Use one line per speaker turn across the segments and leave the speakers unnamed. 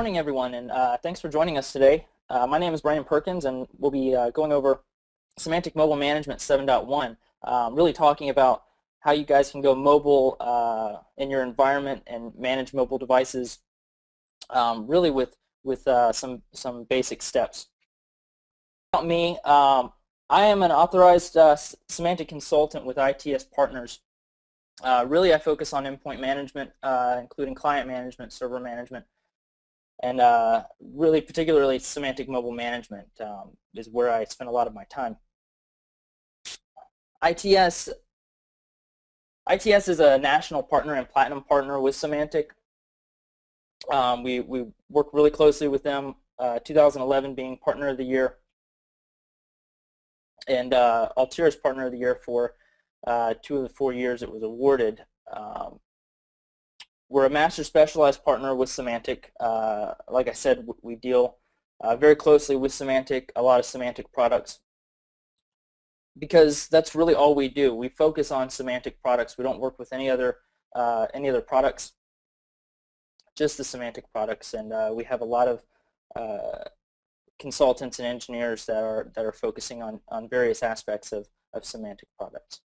morning, everyone, and thanks for joining us today. My name is Brian Perkins, and we'll be going over Symantec Mobile Management 7.1, really talking about how you guys can go mobile in your environment and manage mobile devices, really with some basic steps. About me, I am an authorized Symantec consultant with ITS Partners. Really, I focus on endpoint management, including client management, server management, and really particularly Symantec Mobile Management is where I spend a lot of my time. ITS is a national partner and platinum partner with Symantec. We work really closely with them, 2011 being Partner of the Year, and Altera's Partner of the Year for 2 of the 4 years it was awarded. We're a master specialized partner with Symantec. Like I said, we deal very closely with Symantec, a lot of Symantec products, because that's really all we do. We focus on Symantec products. We don't work with any other products, just the Symantec products, and we have a lot of consultants and engineers that are focusing on various aspects of Symantec products.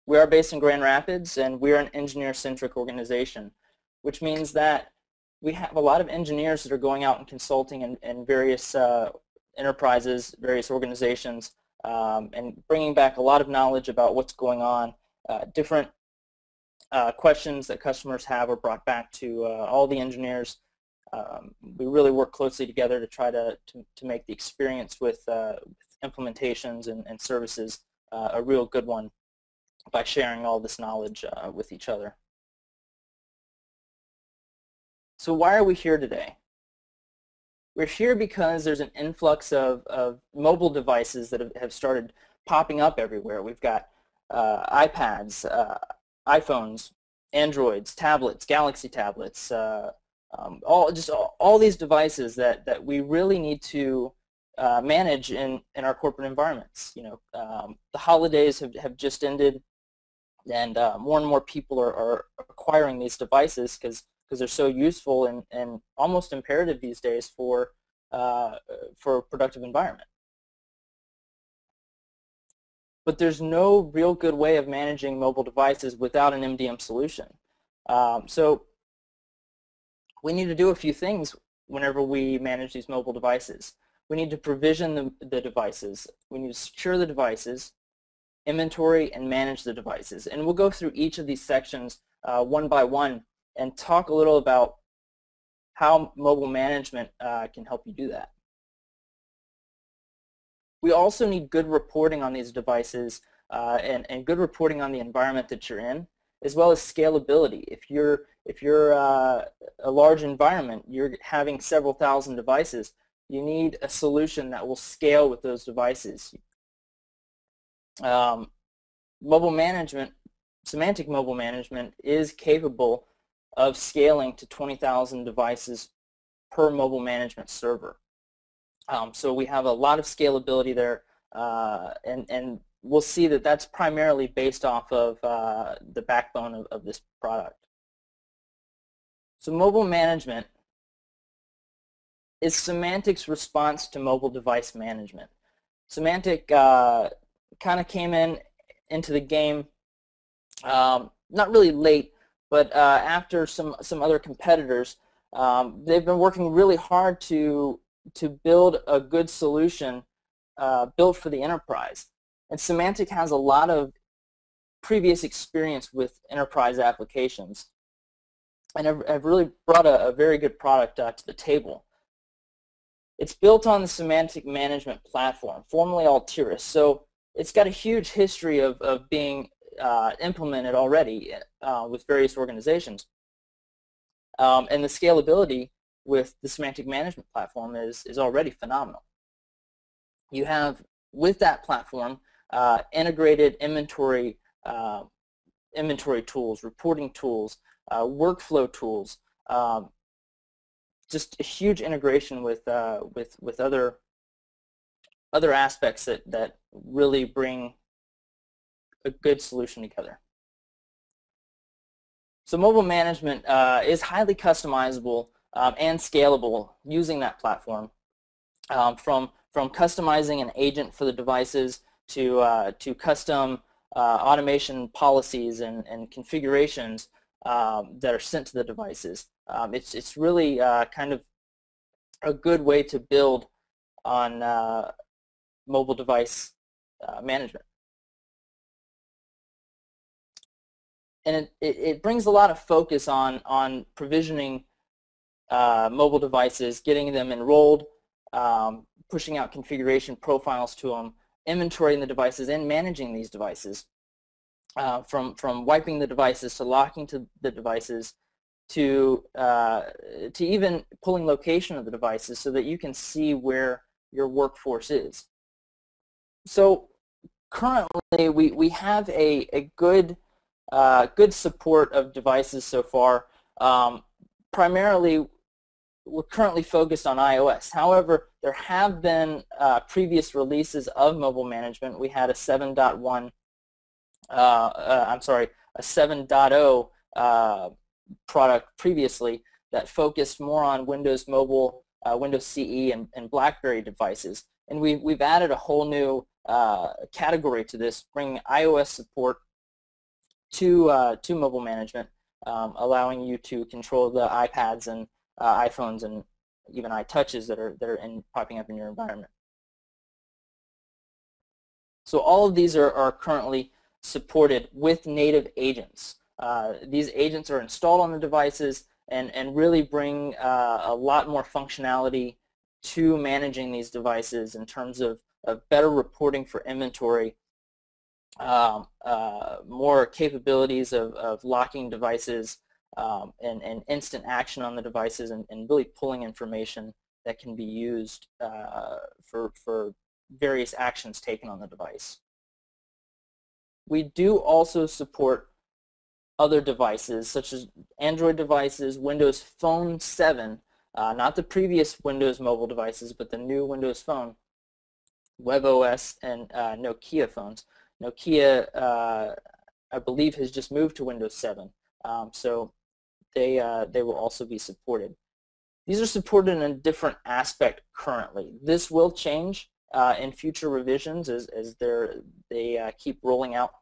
We are based in Grand Rapids, and we are an engineer-centric organization, which means that we have a lot of engineers that are going out and consulting in various enterprises, various organizations, and bringing back a lot of knowledge about what's going on. Different questions that customers have are brought back to all the engineers. We really work closely together to try to make the experience with implementations and services a real good one, by sharing all this knowledge with each other. So why are we here today? We're here because there's an influx of mobile devices that have started popping up everywhere. We've got iPads, iPhones, Androids, tablets, Galaxy tablets, all these devices that we really need to manage in our corporate environments. You know, the holidays have just ended, and more and more people are acquiring these devices because they're so useful and almost imperative these days for a productive environment. But there's no real good way of managing mobile devices without an MDM solution. So we need to do a few things whenever we manage these mobile devices. We need to provision the devices. We need to secure the devices, inventory, and manage the devices. And we'll go through each of these sections one by one and talk a little about how mobile management can help you do that. We also need good reporting on these devices and good reporting on the environment that you're in, as well as scalability. If you're a large environment, you're having several thousand devices, you need a solution that will scale with those devices. Mobile management, Symantec Mobile Management is capable of scaling to 20,000 devices per mobile management server. So we have a lot of scalability there, and we'll see that that's primarily based off of the backbone of this product. So mobile management is Symantec's response to mobile device management. Symantec kind of came into the game not really late, but after some other competitors. They've been working really hard to build a good solution built for the enterprise. And Symantec has a lot of previous experience with enterprise applications, and have really brought a very good product to the table. It's built on the Symantec Management Platform, formerly Altera. So it's got a huge history of being implemented already with various organizations. And the scalability with the Symantec Management Platform is already phenomenal. You have, with that platform, integrated inventory tools, reporting tools, workflow tools, just a huge integration with other aspects that really bring a good solution together. So mobile management is highly customizable and scalable using that platform. From customizing an agent for the devices to custom automation policies and configurations that are sent to the devices. It's really kind of a good way to build on mobile device management. And it brings a lot of focus on provisioning mobile devices, getting them enrolled, pushing out configuration profiles to them, inventorying the devices, and managing these devices. From wiping the devices to locking to the devices to even pulling location of the devices so that you can see where your workforce is. So currently we have a good support of devices so far. Primarily we're currently focused on iOS. However, there have been previous releases of mobile management. We had a 7.1 a 7.0 product previously that focused more on Windows Mobile, Windows CE, and BlackBerry devices. And we've added a whole new category to this, bringing iOS support to mobile management, allowing you to control the iPads and iPhones and even iTouches that are popping up in your environment. So all of these are currently supported with native agents. These agents are installed on the devices and really bring a lot more functionality to managing these devices in terms of better reporting for inventory, more capabilities of locking devices, and instant action on the devices, and really pulling information that can be used for various actions taken on the device. We do also support other devices such as Android devices, Windows Phone 7, not the previous Windows mobile devices, but the new Windows Phone, WebOS, and Nokia phones. Nokia, I believe, has just moved to Windows 7, so they will also be supported. These are supported in a different aspect currently. This will change in future revisions as they keep rolling out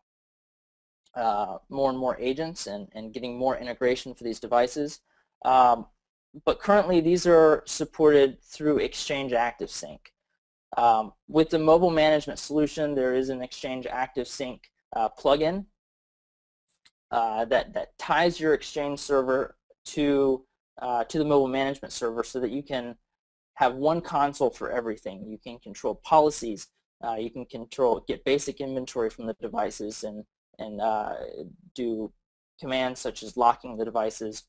more and more agents and getting more integration for these devices. But currently these are supported through Exchange ActiveSync. With the mobile management solution, there is an Exchange ActiveSync plugin that ties your Exchange server to the mobile management server so that you can have one console for everything. You can control policies, you can get basic inventory from the devices and do commands such as locking the devices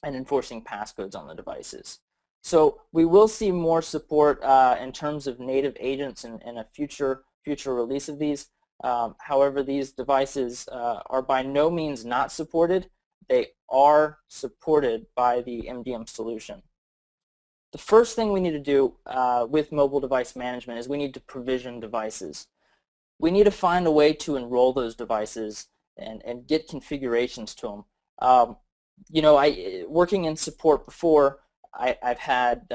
and enforcing passcodes on the devices. So we will see more support in terms of native agents in a future release of these. However, these devices are by no means not supported. They are supported by the MDM solution. The first thing we need to do with mobile device management is we need to provision devices. We need to find a way to enroll those devices and get configurations to them. You know, working in support before, I've had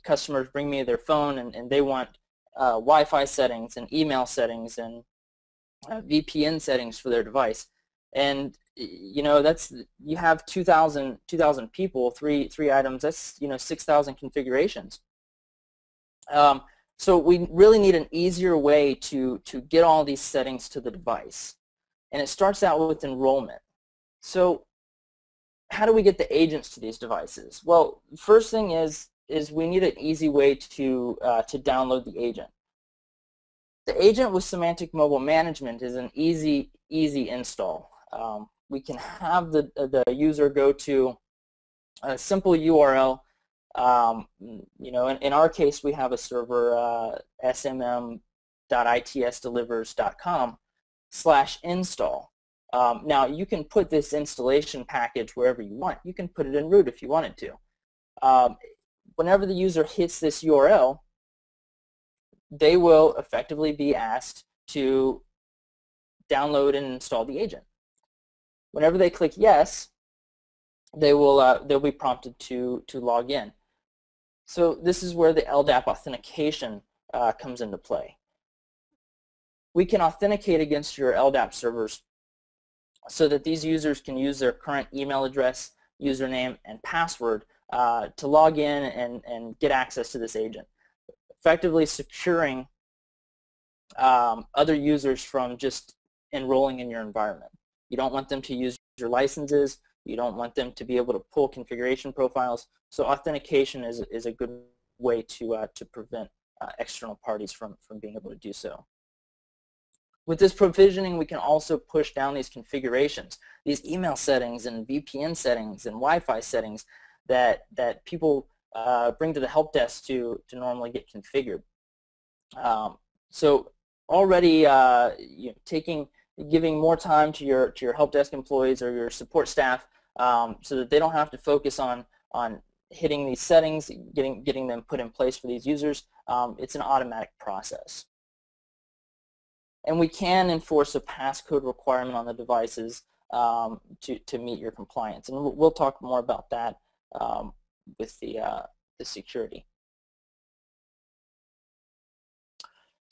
customers bring me their phone and they want Wi-Fi settings and email settings and VPN settings for their device. And you know, you have 2,000 people, three items. That's 6,000 configurations. So we really need an easier way to get all these settings to the device, and it starts out with enrollment. So how do we get the agents to these devices? Well, first thing is we need an easy way to download the agent. The agent with Symantec Mobile Management is an easy install. We can have the user go to a simple URL. You know, in our case, we have a server, smm.itsdelivers.com/install. Now, you can put this installation package wherever you want. You can put it in root if you wanted to. Whenever the user hits this URL, they will effectively be asked to download and install the agent. Whenever they click yes, they'll be prompted to log in. So this is where the LDAP authentication comes into play. We can authenticate against your LDAP servers so that these users can use their current email address, username, and password to log in and get access to this agent, effectively securing other users from just enrolling in your environment. You don't want them to use your licenses. You don't want them to be able to pull configuration profiles. So authentication is a good way to prevent external parties from being able to do so. With this provisioning, we can also push down these configurations, these email settings and VPN settings and Wi-Fi settings that people bring to the help desk to normally get configured. So already giving more time to your help desk employees or your support staff so that they don't have to focus on hitting these settings, getting them put in place for these users. It's an automatic process. And we can enforce a passcode requirement on the devices to meet your compliance. And we'll talk more about that with the security.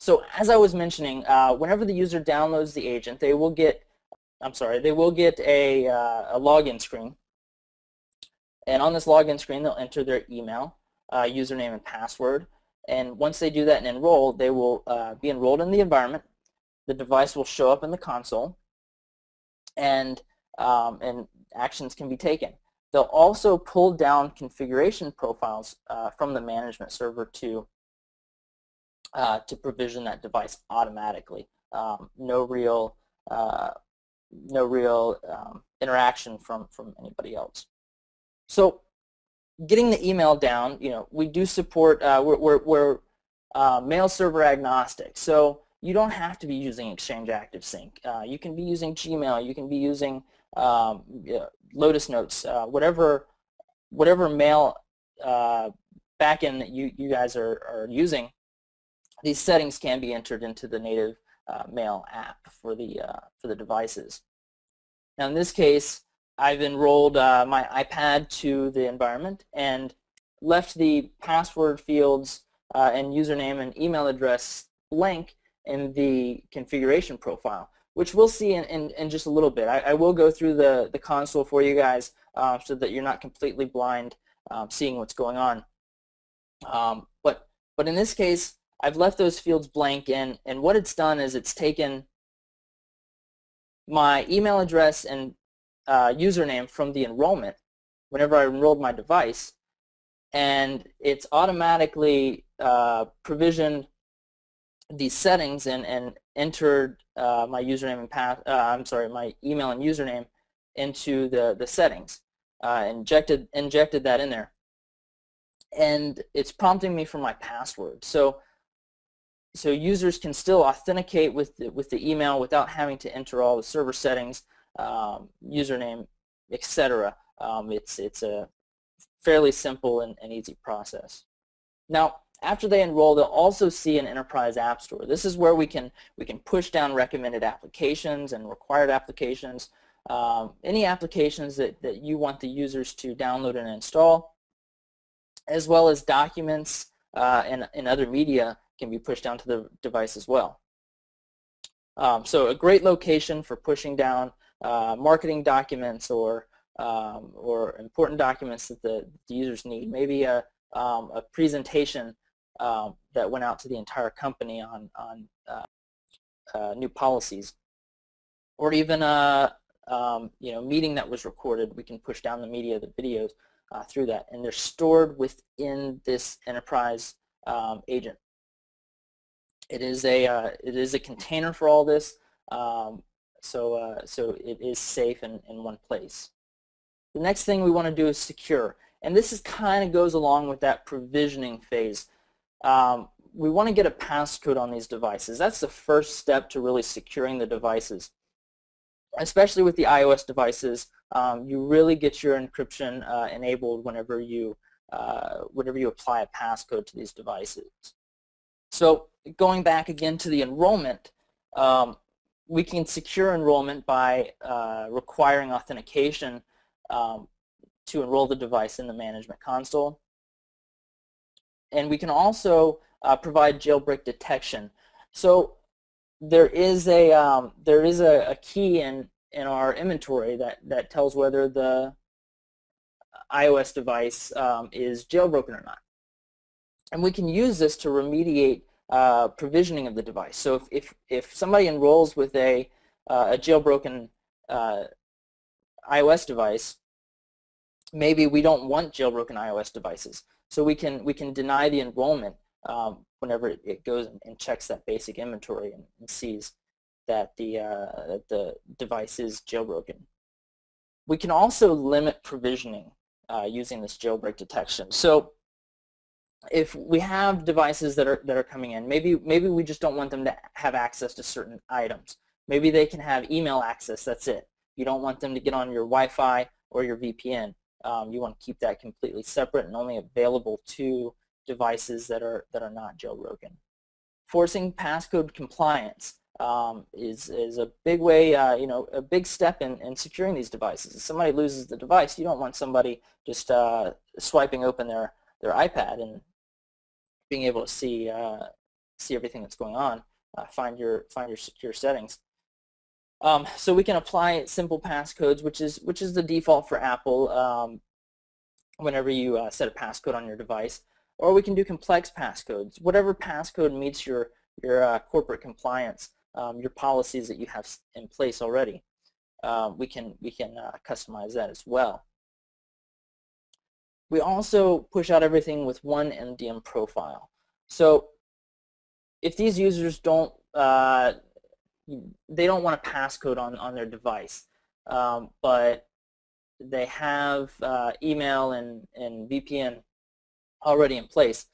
So as I was mentioning, whenever the user downloads the agent, they will get a login screen. And on this login screen, they'll enter their email, username, and password. And once they do that and enroll, they will be enrolled in the environment. The device will show up in the console, and actions can be taken. They'll also pull down configuration profiles from the management server to provision that device automatically. No real interaction from anybody else. So, getting the email down, we do support. We're mail server agnostic. So you don't have to be using Exchange ActiveSync. You can be using Gmail. You can be using Lotus Notes. Whatever mail backend that you guys are using, these settings can be entered into the native mail app for the devices. Now in this case, I've enrolled my iPad to the environment and left the password fields and username and email address blank in the configuration profile, which we'll see in just a little bit. I will go through the console for you guys so that you're not completely blind seeing what's going on. But in this case, I've left those fields blank, and what it's done is it's taken my email address and username from the enrollment whenever I enrolled my device, and it's automatically provisioned these settings and entered my username and my email and username into the settings, injected that in there, and it's prompting me for my password. So users can still authenticate with the email without having to enter all the server settings, username, etc. It's a fairly simple and easy process. Now, after they enroll, they'll also see an enterprise app store. This is where we can push down recommended applications and required applications, any applications that you want the users to download and install, as well as documents and other media can be pushed down to the device as well. So a great location for pushing down marketing documents or important documents that the users need. Maybe a presentation that went out to the entire company on new policies, or even a meeting that was recorded. We can push down the media, the videos through that, and they're stored within this enterprise agent. It is a container for all this, so it is safe in one place. The next thing we want to do is secure, and this kind of goes along with that provisioning phase. We want to get a passcode on these devices. That's the first step to really securing the devices, especially with the iOS devices. You really get your encryption enabled whenever you apply a passcode to these devices. So going back again to the enrollment, we can secure enrollment by requiring authentication to enroll the device in the management console. And we can also provide jailbreak detection. So there is a key in our inventory that tells whether the iOS device is jailbroken or not. And we can use this to remediate provisioning of the device. So if somebody enrolls with a jailbroken iOS device, maybe we don't want jailbroken iOS devices. So we can deny the enrollment whenever it goes and checks that basic inventory and sees that the device is jailbroken. We can also limit provisioning using this jailbreak detection. So if we have devices that are coming in, maybe we just don't want them to have access to certain items. Maybe they can have email access, that's it. You don't want them to get on your Wi-Fi or your VPN. You want to keep that completely separate and only available to devices that are not jailbroken. Forcing passcode compliance is a big way, a big step in securing these devices. If somebody loses the device, you don't want somebody just swiping open their iPad and being able to see everything that's going on. Find your secure settings. So we can apply simple passcodes, which is the default for Apple whenever you set a passcode on your device, or we can do complex passcodes. Whatever passcode meets your corporate compliance, your policies that you have in place already. We can customize that as well. We also push out everything with one MDM profile. So if these users don't want a passcode on their device, but they have email and VPN already in place.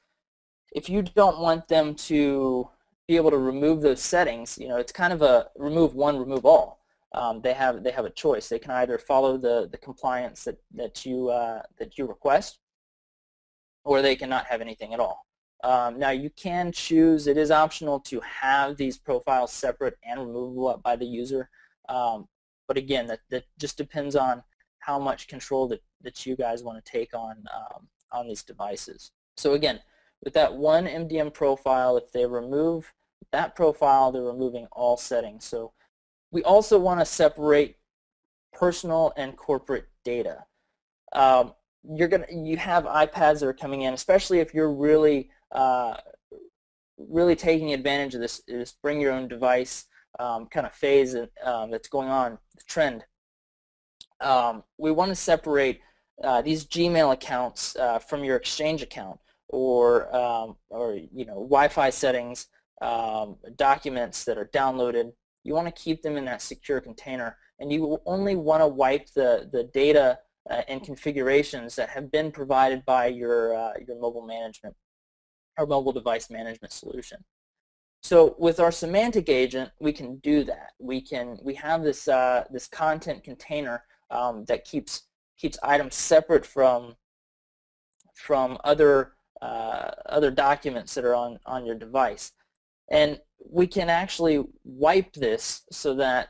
If you don't want them to be able to remove those settings, it's kind of a remove one, remove all. They have a choice. They can either follow the compliance that you request, or they cannot have anything at all. Now you can choose, it is optional to have these profiles separate and removable by the user, but again, that just depends on how much control that you guys want to take on these devices. So again, with that one MDM profile, if they remove that profile, they're removing all settings. So we also want to separate personal and corporate data. You have iPads that are coming in, especially if you're really taking advantage of this bring your own device kind of phase that's going on, the trend. We want to separate these Gmail accounts from your Exchange account, or Wi-Fi settings, documents that are downloaded. You want to keep them in that secure container, and you only want to wipe the data and configurations that have been provided by your mobile management or mobile device management solution. So with our Symantec agent, we can do that. We have this this content container that keeps items separate from other documents that are on your device, and we can actually wipe this so that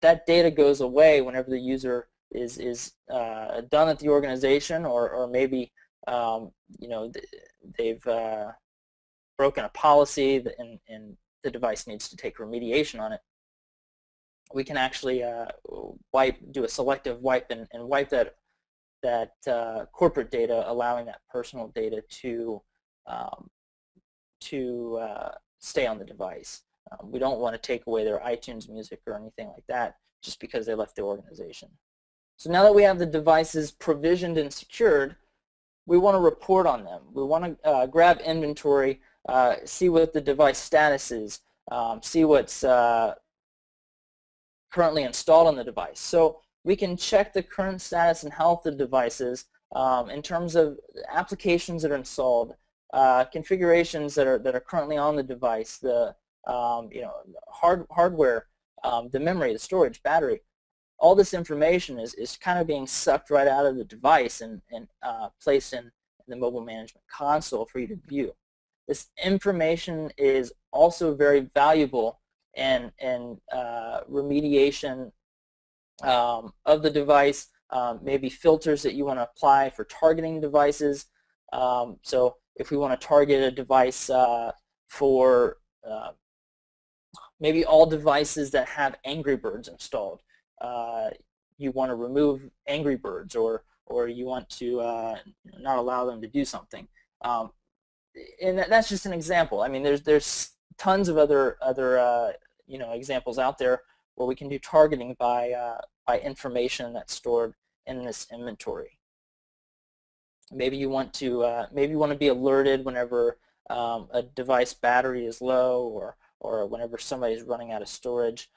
data goes away whenever the user is done at the organization, or maybe they've broken a policy and the device needs to take remediation on it. We can actually do a selective wipe and wipe that corporate data, allowing that personal data to stay on the device. We don't want to take away their iTunes music or anything like that just because they left the organization. So now that we have the devices provisioned and secured, we want to report on them. We want to grab inventory, see what the device status is, see what's currently installed on the device. So we can check the current status and health of devices in terms of applications that are installed, configurations that are currently on the device, the hardware, the memory, the storage, battery. All this information is kind of being sucked right out of the device and placed in the mobile management console for you to view. This information is also very valuable and remediation of the device, maybe filters that you want to apply for targeting devices. So if we want to target a device for maybe all devices that have Angry Birds installed, you want to remove Angry Birds, or you want to not allow them to do something. And that's just an example. I mean, there's tons of other examples out there where we can do targeting by information that's stored in this inventory. Maybe you want to be alerted whenever a device battery is low, or whenever somebody's running out of storage.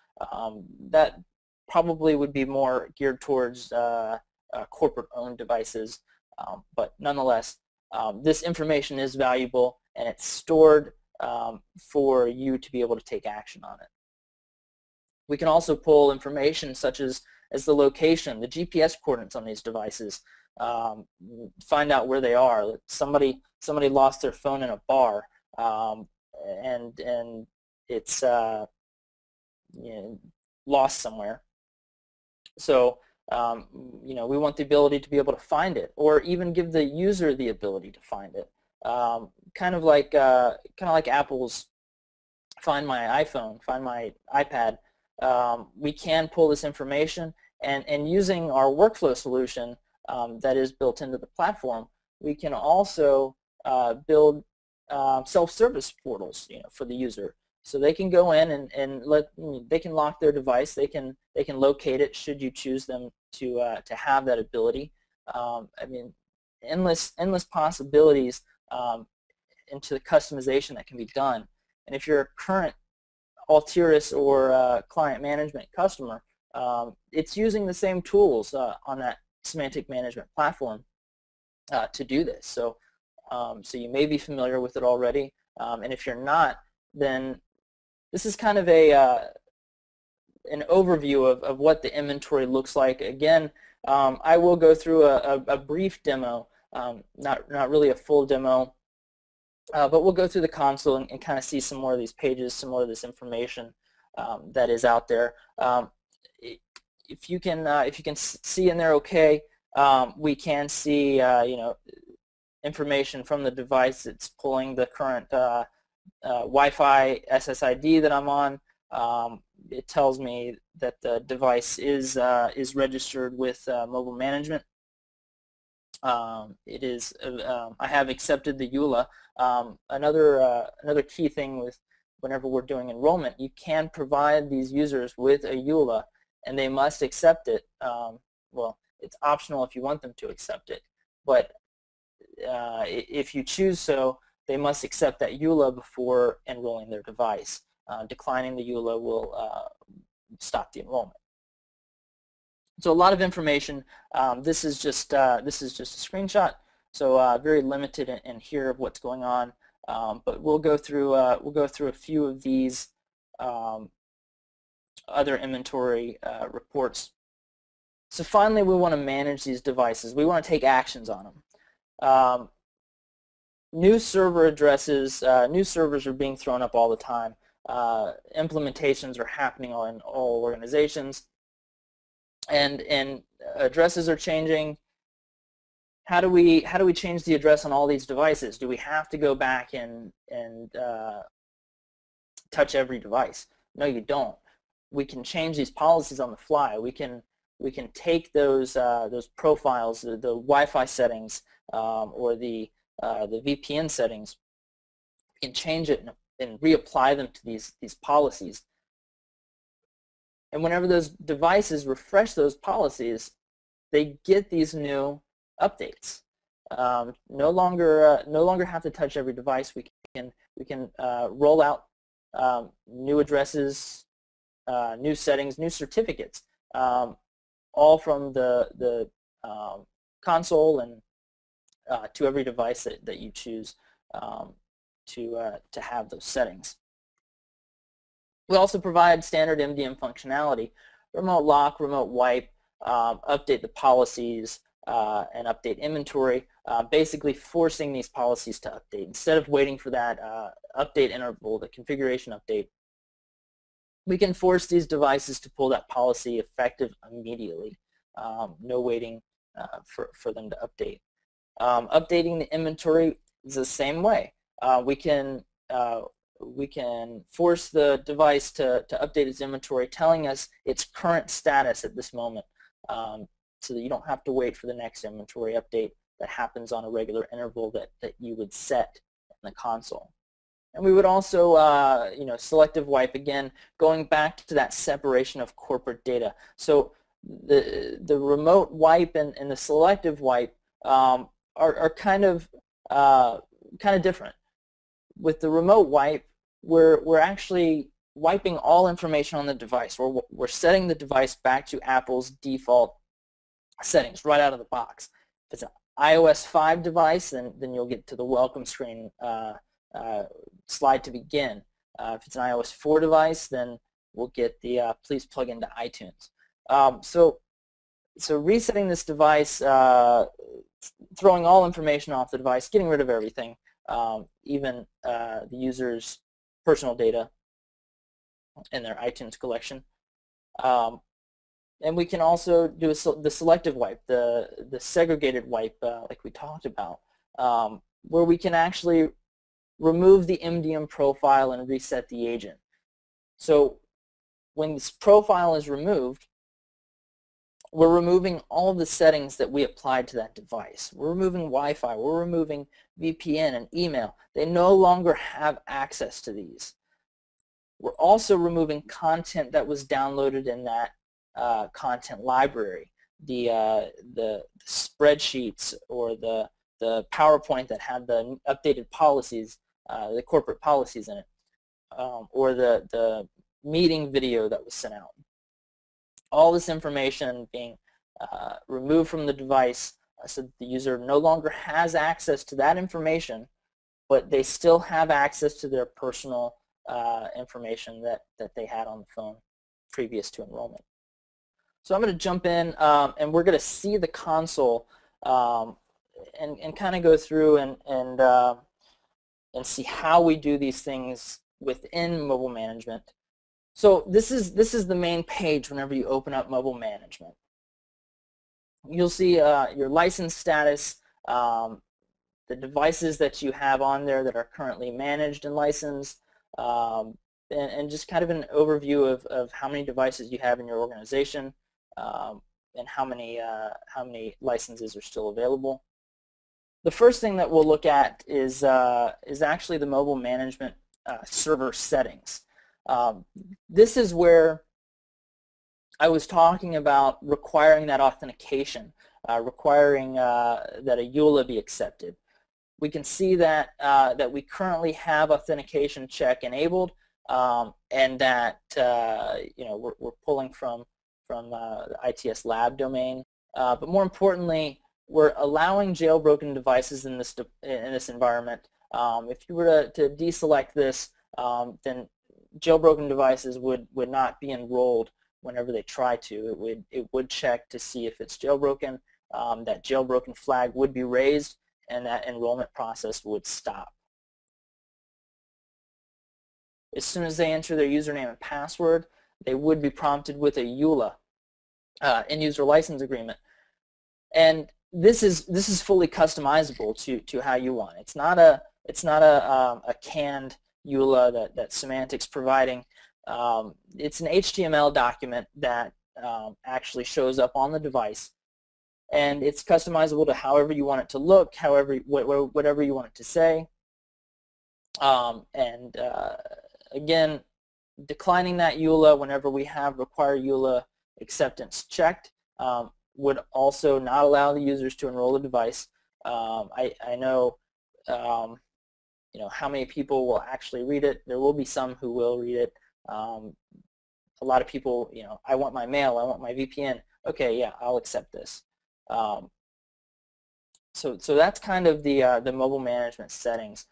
That probably would be more geared towards corporate-owned devices, but nonetheless, this information is valuable, and it's stored for you to be able to take action on it. We can also pull information such as the location, the GPS coordinates on these devices, find out where they are. Somebody lost their phone in a bar, and it's lost somewhere. So we want the ability to be able to find it, or even give the user the ability to find it. Kind of like Apple's Find My iPhone, Find My iPad. We can pull this information, and using our workflow solution that is built into the platform, we can also build self-service portals, for the user, so they can go in and they can lock their device. They can locate it should you choose them to have that ability. I mean, endless possibilities into the customization that can be done. And if you're a current Altiris or client management customer, it's using the same tools on that Symantec management platform to do this. So you may be familiar with it already, and if you're not, then this is kind of an overview of what the inventory looks like. Again, I will go through a brief demo, not really a full demo, but we'll go through the console and kind of see some more of these pages, some more of this information that is out there. If you can see in there, okay, we can see information from the device. It's pulling the current Wi-Fi SSID that I'm on. It tells me that the device is registered with Mobile Management. It is. I have accepted the EULA. Another key thing with whenever we're doing enrollment, you can provide these users with a EULA, and they must accept it. Well, it's optional if you want them to accept it, but if you choose so, they must accept that EULA before enrolling their device. Declining the EULA will stop the enrollment. So a lot of information. This is just a screenshot, so very limited in here of what's going on. But we'll go through a few of these other inventory reports. So finally, we want to manage these devices. We want to take actions on them. New server addresses, new servers are being thrown up all the time. Implementations are happening in all organizations, and addresses are changing. How do we change the address on all these devices? Do we have to go back and touch every device? No, you don't. We can change these policies on the fly. We can take those profiles, the Wi-Fi settings, or the VPN settings, and change it and reapply them to these policies. And whenever those devices refresh those policies, they get these new updates. No longer have to touch every device. We can roll out new addresses, new settings, new certificates, all from the console and to every device that you choose to have those settings. We also provide standard MDM functionality, remote lock, remote wipe, update the policies, and update inventory, basically forcing these policies to update. Instead of waiting for that update interval, the configuration update, we can force these devices to pull that policy effective immediately. No waiting for them to update. Updating the inventory is the same way. We can force the device to update its inventory, telling us its current status at this moment, so that you don't have to wait for the next inventory update that happens on a regular interval that you would set in the console. And we would also, selective wipe, again, going back to that separation of corporate data. So the remote wipe and the selective wipe are kind of different. With the remote wipe, we're actually wiping all information on the device. We're setting the device back to Apple's default settings right out of the box. If it's an iOS 5 device, then you'll get to the welcome screen slide to begin. If it's an iOS 4 device, then we'll get the please plug into iTunes. So resetting this device, throwing all information off the device, getting rid of everything, even the user's personal data in their iTunes collection. And we can also do the selective wipe, the segregated wipe, like we talked about, where we can actually remove the MDM profile and reset the agent. So when this profile is removed, we're removing all the settings that we applied to that device. We're removing Wi-Fi, we're removing VPN and email. They no longer have access to these. We're also removing content that was downloaded in that content library, the spreadsheets or the PowerPoint that had the updated policies, the corporate policies in it, or the meeting video that was sent out. All this information being removed from the device so that the user no longer has access to that information, but they still have access to their personal information that they had on the phone previous to enrollment. So I'm going to jump in and we're going to see the console and kind of go through and see how we do these things within mobile management. So this is the main page whenever you open up mobile management. You'll see your license status, the devices that you have on there that are currently managed and licensed, and just kind of an overview of how many devices you have in your organization and how many licenses are still available. The first thing that we'll look at is actually the mobile management server settings. This is where I was talking about requiring that authentication, requiring that a EULA be accepted. We can see that that we currently have authentication check enabled, and that we're pulling from the ITS lab domain. But more importantly, we're allowing jailbroken devices in this environment. If you were to deselect this, then jailbroken devices would not be enrolled whenever they try to. It would check to see if it's jailbroken. That jailbroken flag would be raised, and that enrollment process would stop. As soon as they enter their username and password, they would be prompted with a EULA, end-user license agreement, and this is fully customizable to how you want. It's not a canned EULA that Symantec's providing. It's an HTML document that actually shows up on the device, and it's customizable to however you want it to look, whatever you want it to say. Again, declining that EULA whenever we have require EULA acceptance checked would also not allow the users to enroll the device. I know how many people will actually read it. There will be some who will read it. A lot of people, I want my mail, I want my VPN. Okay, yeah, I'll accept this. So that's kind of the mobile management settings.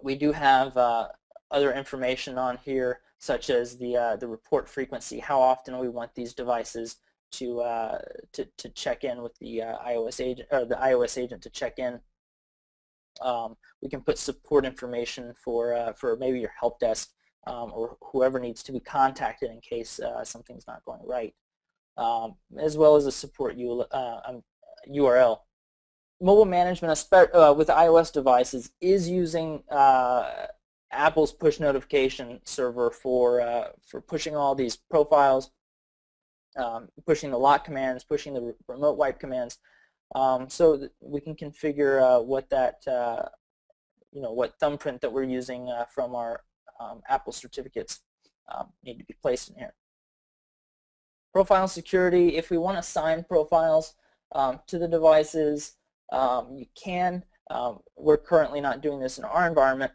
We do have other information on here, such as the report frequency, how often we want these devices to check in with the iOS agent, or the iOS agent to check in. We can put support information for maybe your help desk or whoever needs to be contacted in case something's not going right, as well as a support URL. Mobile management with iOS devices is using Apple's push notification server for pushing all these profiles, pushing the lock commands, pushing the remote wipe commands, so that we can configure what that what thumbprint that we're using from our Apple certificates need to be placed in here. Profile security, if we want to assign profiles to the devices, you can. We're currently not doing this in our environment,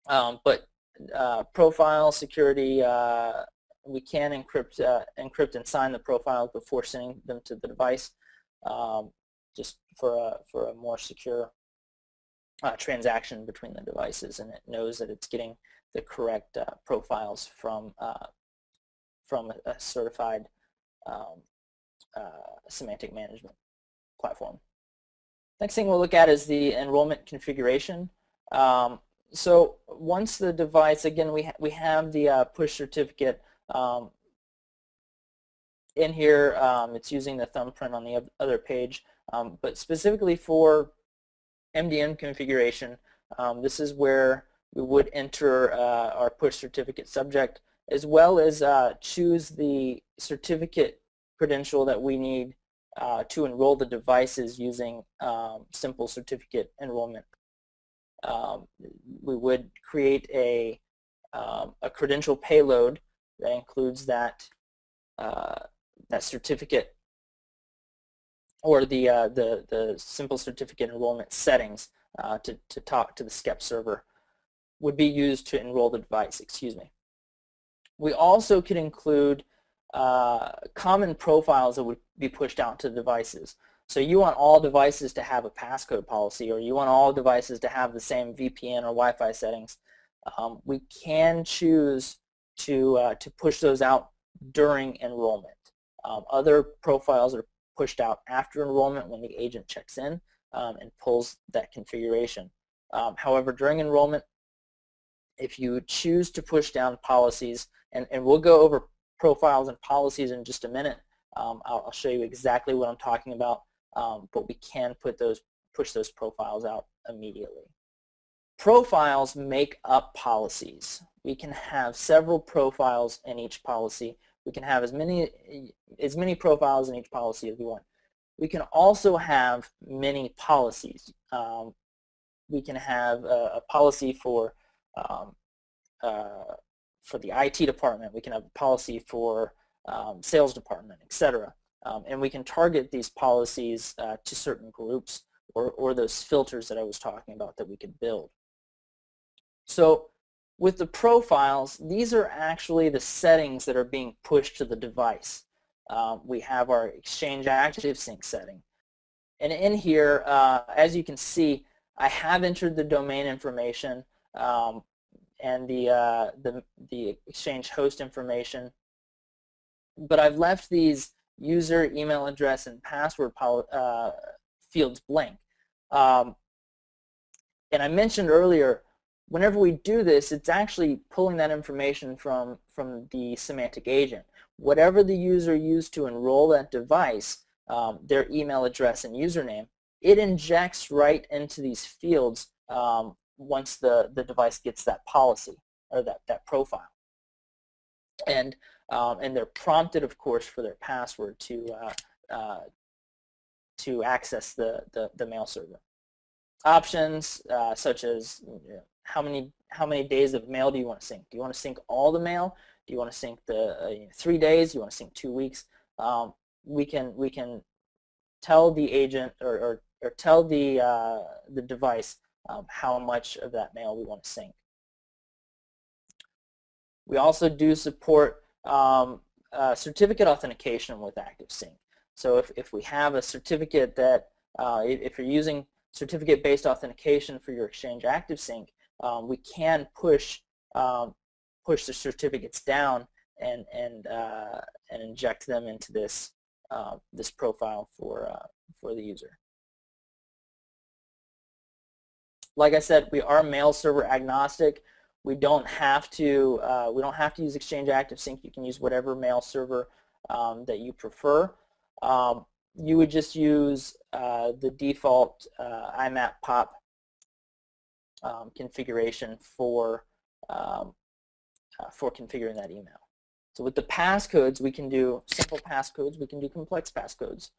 but profile security, we can encrypt and sign the profiles before sending them to the device, just for a more secure transaction between the devices, and it knows that it's getting the correct profiles from a certified Symantec management platform. Next thing we'll look at is the enrollment configuration. So once the device, again, we have the push certificate in here. It's using the thumbprint on the other page, but specifically for MDM configuration, this is where we would enter our push certificate subject, as well as choose the certificate credential that we need to enroll the devices using simple certificate enrollment. We would create a credential payload that includes that certificate, or the simple certificate enrollment settings to talk to the SCEP server would be used to enroll the device. Excuse me. We also could include common profiles that would be pushed out to the devices. So you want all devices to have a passcode policy, or you want all devices to have the same VPN or Wi-Fi settings. We can choose to push those out during enrollment. Other profiles are pushed out after enrollment when the agent checks in and pulls that configuration. However, during enrollment, if you choose to push down policies, and we'll go over profiles and policies in just a minute, I'll show you exactly what I'm talking about, but we can push those profiles out immediately. Profiles make up policies. We can have several profiles in each policy. We can have as many profiles in each policy as we want. We can also have many policies. We can have a policy for the IT department. We can have a policy for sales department, etc. And we can target these policies to certain groups, or those filters that I was talking about that we could build. So with the profiles, these are actually the settings that are being pushed to the device. We have our Exchange ActiveSync setting. And in here, as you can see, I have entered the domain information and the Exchange host information, but I've left these user, email address, and password fields blank. And I mentioned earlier, whenever we do this, it's actually pulling that information from the Symantec agent. Whatever the user used to enroll that device, their email address and username, it injects right into these fields once the device gets that policy, or that profile. And they're prompted, of course, for their password to access the mail server. Options such as how many days of mail do you want to sync? Do you want to sync all the mail? Do you want to sync the 3 days? Do you want to sync 2 weeks? We can tell the agent or tell the device how much of that mail we want to sync. We also do support certificate authentication with ActiveSync. So if we have a certificate that, if you're using certificate-based authentication for your Exchange ActiveSync, we can push the certificates down and inject them into this profile for the user. Like I said, we are mail server agnostic. We don't have to use Exchange ActiveSync. You can use whatever mail server that you prefer. You would just use the default IMAP POP configuration for configuring that email. So with the passcodes, we can do simple passcodes. We can do complex passcodes.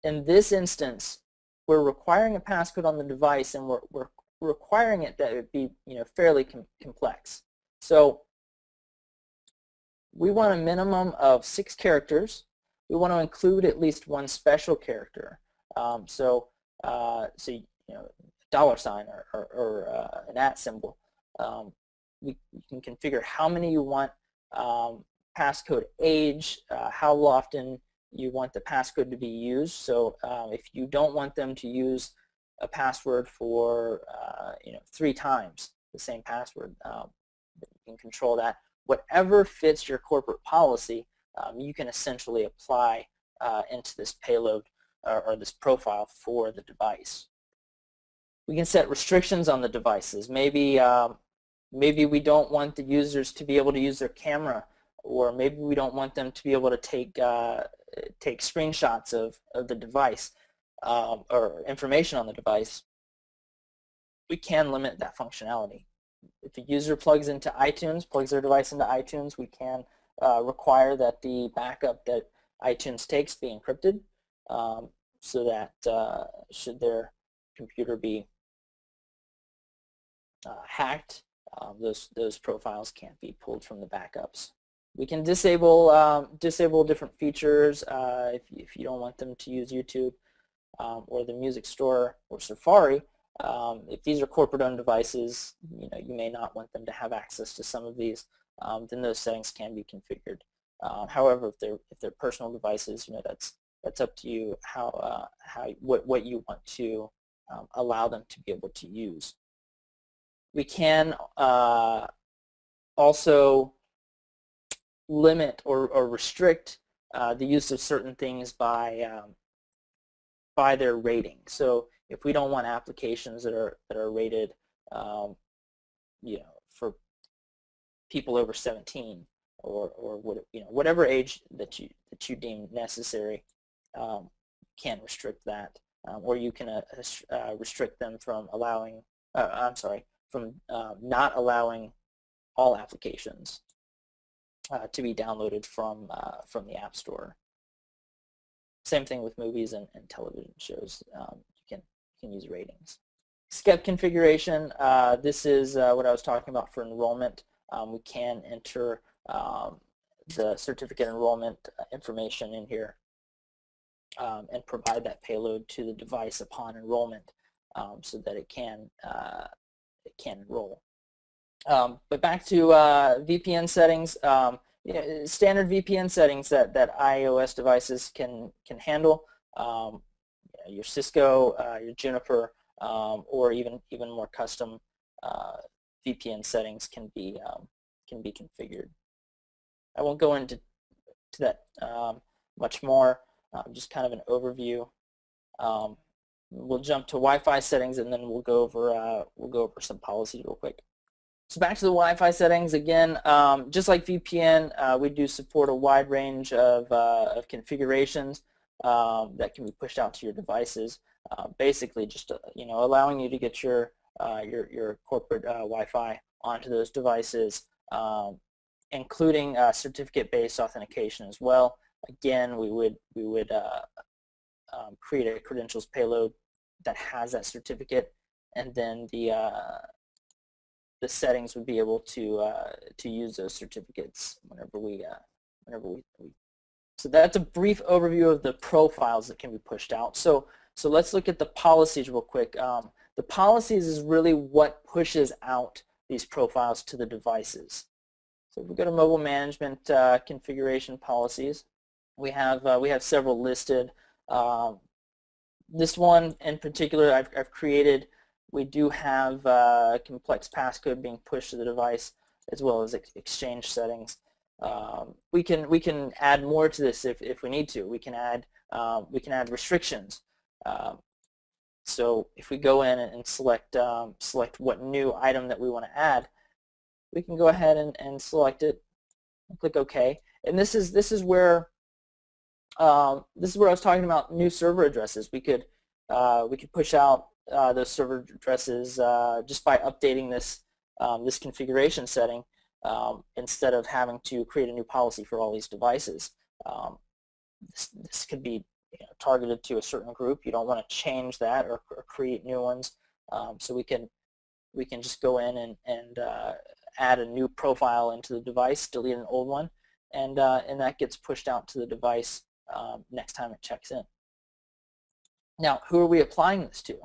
In this instance, we're requiring a passcode on the device, and we're requiring it that it be fairly complex. So we want a minimum of 6 characters. We want to include at least one special character. So $sign or an @ symbol. You can configure how many you want, passcode age, how often you want the passcode to be used. So if you don't want them to use a password for 3 times the same password, you can control that. Whatever fits your corporate policy, you can essentially apply into this payload or this profile for the device. We can set restrictions on the devices. Maybe we don't want the users to be able to use their camera, or maybe we don't want them to be able to take screenshots of the device or information on the device. We can limit that functionality. If a user plugs their device into iTunes, we can require that the backup that iTunes takes be encrypted, so that should their computer be hacked, those profiles can't be pulled from the backups. We can disable different features if you don't want them to use YouTube or the Music Store or Safari. If these are corporate-owned devices, you may not want them to have access to some of these. Then those settings can be configured. However, if they're personal devices, that's up to you what you want to allow them to be able to use. We can also limit or restrict the use of certain things by their rating. So if we don't want applications that are rated, for people over 17 or whatever age that you deem necessary, can restrict that, or you can restrict them from allowing. Not allowing all applications to be downloaded from the App Store. Same thing with movies and television shows. You can use ratings. SCEP configuration. This is what I was talking about for enrollment. We can enter the certificate enrollment information in here and provide that payload to the device upon enrollment, so that it can enroll. But back to VPN settings. Standard VPN settings that iOS devices can handle. Your Cisco, your Juniper, or even more custom VPN settings can be configured. I won't go into that much more. Just kind of an overview. We'll jump to Wi-Fi settings, and then we'll go over some policies real quick. So back to the Wi-Fi settings again. Just like VPN, we do support a wide range of configurations that can be pushed out to your devices. Basically, just allowing you to get your corporate Wi-Fi onto those devices, including certificate-based authentication as well. Again, we would create a credentials payload that has that certificate, and then the settings would be able to use those certificates whenever we. So that's a brief overview of the profiles that can be pushed out. So let's look at the policies real quick. The policies is really what pushes out these profiles to the devices. So if we go to Mobile Management configuration policies, we have several listed. This one in particular I've created. We do have complex passcode being pushed to the device, as well as exchange settings. We can add more to this if we need to. We can add restrictions. So if we go in and select what new item that we want to add, we can go ahead and select it and click OK. And this is where I was talking about new server addresses. We could push out those server addresses just by updating this this configuration setting instead of having to create a new policy for all these devices. This could be targeted to a certain group. You don't want to change that or create new ones. So we can just go in and add a new profile into the device, delete an old one, and that gets pushed out to the device next time it checks in. Now, who are we applying this to?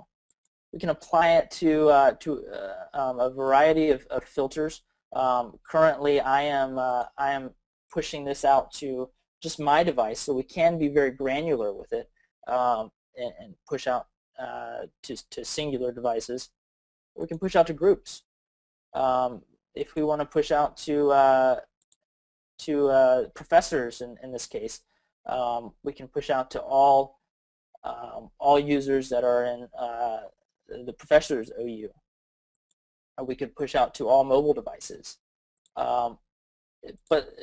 We can apply it to a variety of filters. Currently, I am pushing this out to just my device, so we can be very granular with it and push out to singular devices. We can push out to groups. If we want to push out to professors in this case, we can push out to all users that are in the professor's OU. We could push out to all mobile devices. But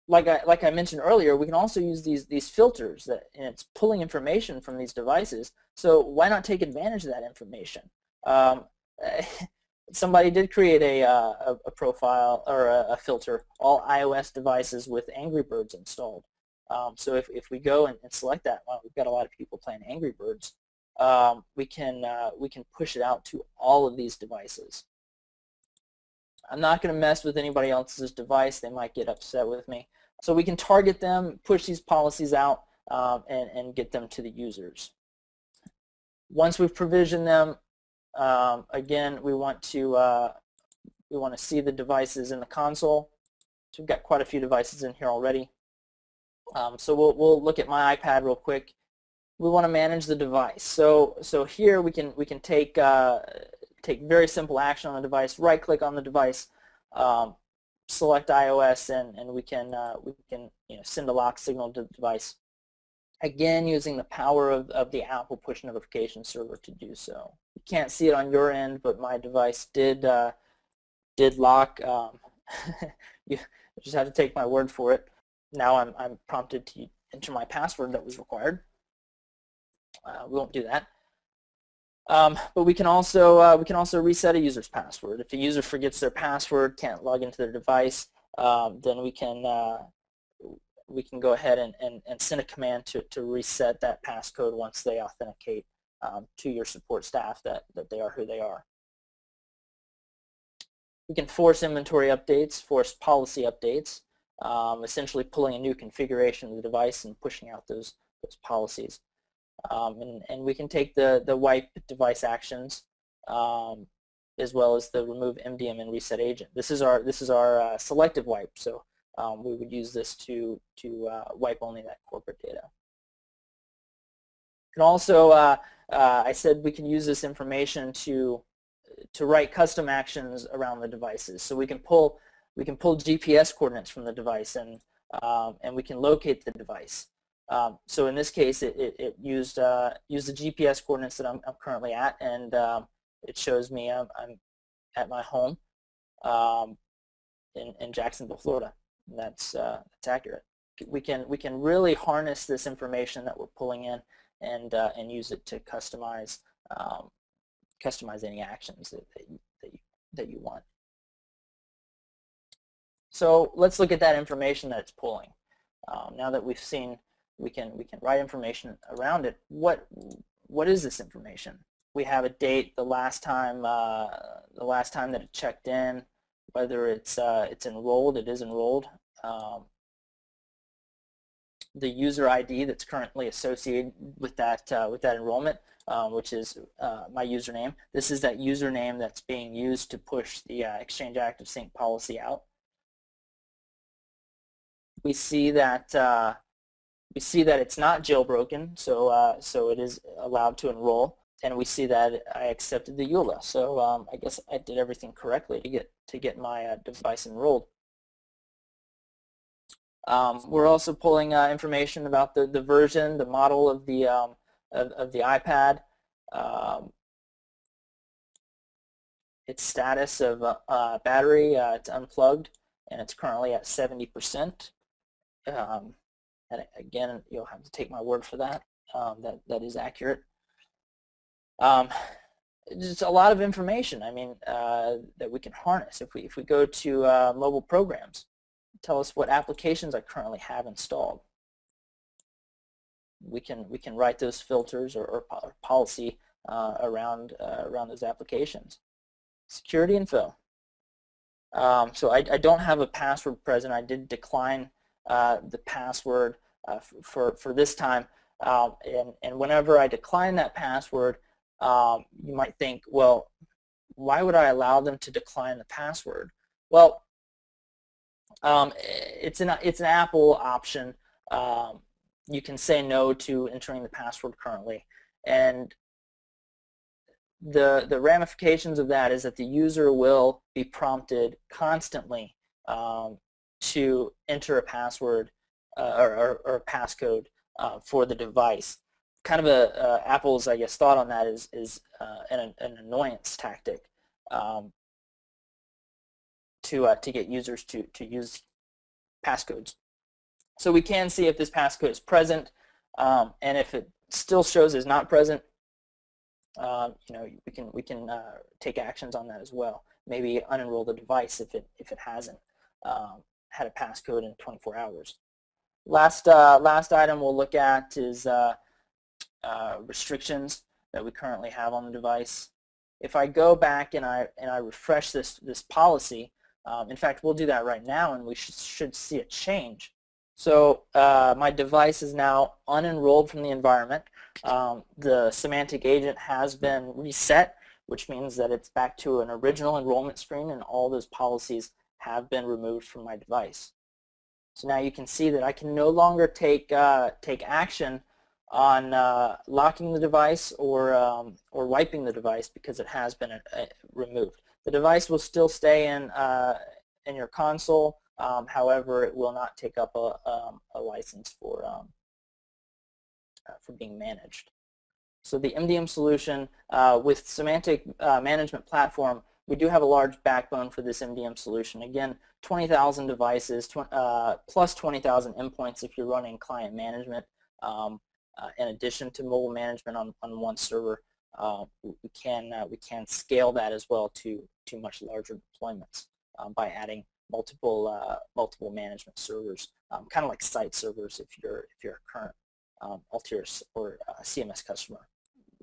like I mentioned earlier, we can also use these filters and it's pulling information from these devices. So why not take advantage of that information? Somebody did create a profile or a filter, all iOS devices with Angry Birds installed. So if we go and select that, well, we've got a lot of people playing Angry Birds. We can push it out to all of these devices. I'm not going to mess with anybody else's device. They might get upset with me. So we can target them, push these policies out, and get them to the users. Once we've provisioned them, again, we want to see the devices in the console. So we've got quite a few devices in here already. So we'll look at my iPad real quick. We want to manage the device. So here we can take very simple action on the device. Right click on the device, select iOS, and we can send a lock signal to the device. Again, using the power of the Apple push notification server to do so. You can't see it on your end, but my device did lock. You just have to take my word for it. Now I'm prompted to enter my password that was required. We won't do that. But we can also reset a user's password. If a user forgets their password, can't log into their device, then we can go ahead and send a command to reset that passcode once they authenticate to your support staff that they are who they are. We can force inventory updates, force policy updates, essentially pulling a new configuration of the device and pushing out those policies. And we can take the wipe device actions as well as the remove MDM and reset agent. This is our selective wipe, so we would use this to wipe only that corporate data. And also, I said we can use this information to write custom actions around the devices. So we can pull GPS coordinates from the device and we can locate the device. So in this case, it used the GPS coordinates that I'm currently at, and it shows me I'm at my home in Jacksonville, Florida. And that's accurate. We can really harness this information that we're pulling in and use it to customize any actions that you want. So let's look at that information that it's pulling. Now that we've seen we can write information around it, what is this information? We have a date, the last time that it checked in, whether it's enrolled, it is enrolled, the user ID that's currently associated with that enrollment, which is my username. This is that username that's being used to push the Exchange Active Sync policy out. We see that it's not jailbroken, so it is allowed to enroll, and we see that I accepted the EULA. So I guess I did everything correctly to get my device enrolled. We're also pulling information about the version, the model of the iPad. its status of battery. It's unplugged, and it's currently at 70%. And again, you'll have to take my word for that. That is accurate. Just a lot of information. I mean, that we can harness. If we go to mobile programs, tell us what applications I currently have installed. We can write those filters or policy around those applications. Security info. So I don't have a password present. I did decline the password for this time, and whenever I decline that password, you might think, well, why would I allow them to decline the password? Well, it's an Apple option. You can say no to entering the password currently, and the ramifications of that is that the user will be prompted constantly to enter a password or a passcode for the device. Kind of Apple's, I guess, thought on that is an annoyance tactic to get users to use passcodes. So we can see if this passcode is present, and if it still shows as not present, you know, we can take actions on that as well. Maybe unenroll the device if it hasn't had a passcode in 24 hours. Last item we'll look at is restrictions that we currently have on the device. If I go back and I refresh this policy, in fact, we'll do that right now, and we should see a change. So my device is now unenrolled from the environment. The Symantec agent has been reset, which means that it's back to an original enrollment screen, and all those policies have been removed from my device. So now you can see that I can no longer take action on locking the device or wiping the device because it has been removed. The device will still stay in your console. However, it will not take up a license for being managed. So the MDM solution with Symantec Management Platform, we do have a large backbone for this MDM solution. Again, 20,000 devices plus 20,000 endpoints if you're running client management. In addition to mobile management on one server, we can scale that as well to much larger deployments by adding multiple management servers, kind of like site servers if you're a current Altiris or CMS customer.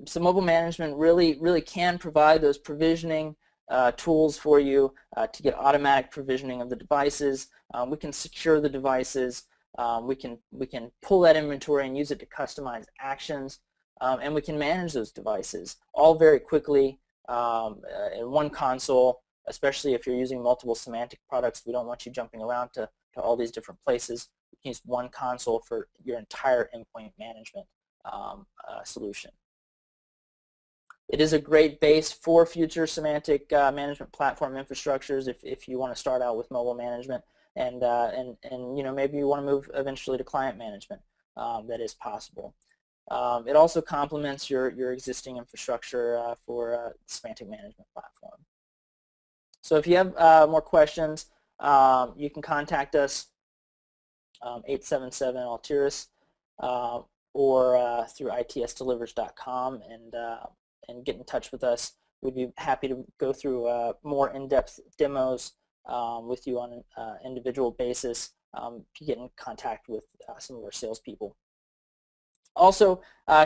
So mobile management really can provide those provisioning tools for you to get automatic provisioning of the devices. We can secure the devices. We can pull that inventory and use it to customize actions, and we can manage those devices all very quickly in one console. Especially if you're using multiple Symantec products, we don't want you jumping around to all these different places. You can use one console for your entire endpoint management solution. It is a great base for future Symantec management platform infrastructures if you want to start out with mobile management, and you know, maybe you want to move eventually to client management. That is possible. It also complements your existing infrastructure for Symantec management platform. So if you have more questions, you can contact us 877-ALTIRIS or through itsdelivers.com and get in touch with us. We'd be happy to go through more in-depth demos with you on an individual basis to get in contact with some of our salespeople. Also,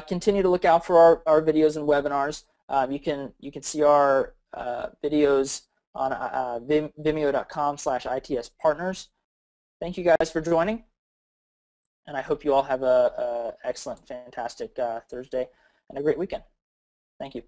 continue to look out for our videos and webinars. You can see our videos on vimeo.com/itspartners. Thank you guys for joining, and I hope you all have a excellent, fantastic Thursday and a great weekend. Thank you.